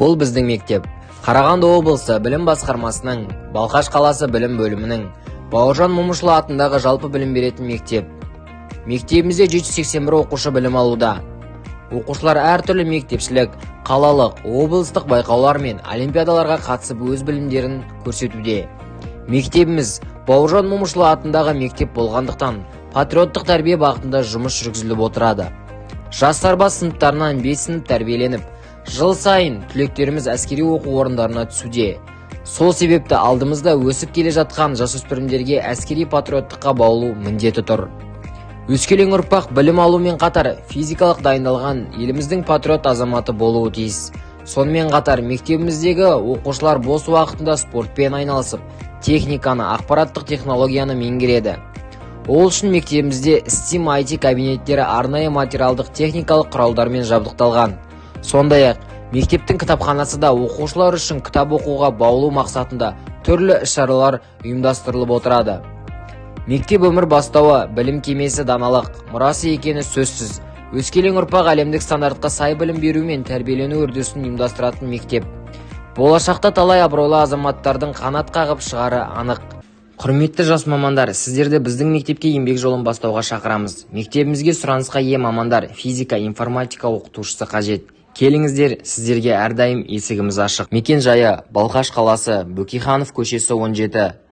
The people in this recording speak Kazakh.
Бұл біздің мектеп. Қарағанды облысы білім басқармасының, Балқаш қаласы білім бөлімінің, Бауыржан Момышұлы атындағы жалпы білім беретін мектеп. Мектебімізде 781 оқушы білім алуда. Оқушылар әртүрлі мектепшілік, қалалық, облыстық байқаулар мен олимпиадаларға қатысып өз білімдерін көрсетуде. Мектебіміз Бауыржан Момышұлы атындағы мектеп болғандықтан, патриоттық тәрбие бағытында жұмыс жүргізіліп отырады. Жас сарбаз сыныптарынан 5 сынып тәрбиеленіп, жыл сайын түлектеріміз әскери оқу орындарына түсуде. Сол себепті алдымызда өсіп келе жатқан жасөспірімдерге әскери патриоттыққа баулу міндеті тұр. Өскелең ұрпақ білім алумен қатар физикалық дайындалған еліміздің патриот азаматы болуы тиіс. Сонымен қатар мектебіміздегі оқушылар бос уақытында спортпен айналысып, техниканы, ақпараттық технологияны меңгереді. Ол үшін мектебімізде STEAM IT кабинеттері арнайы материалдық техникалық құралдармен жабдықталған. Сондай-ақ, мектептің кітапханасы да оқушылар үшін кітап оқуға баулу мақсатында түрлі іс-шаралар ұйымдастырылып отырады. Мектеп өмір бастауы, білім кемесі даналық, мұрасы екені сөзсіз. Өскелең ұрпақ әлемдік стандартқа сай білім беру мен тәрбиелену үрдісін ұйымдастыратын мектеп. Болашақта талай абыройлы азаматтардың қанат қағып шығары анық. Құрметті жас мамандар, сіздерді біздің мектепке еңбек жолын бастауға шақырамыз. Мектебімізге сұранысқа ие мамандар, физика, информатика оқытушысы қажет. Келіңіздер, сіздерге әрдайым есігіміз ашық. Мекен жайы: Балқаш қаласы, Бөкейханов көшесі 17.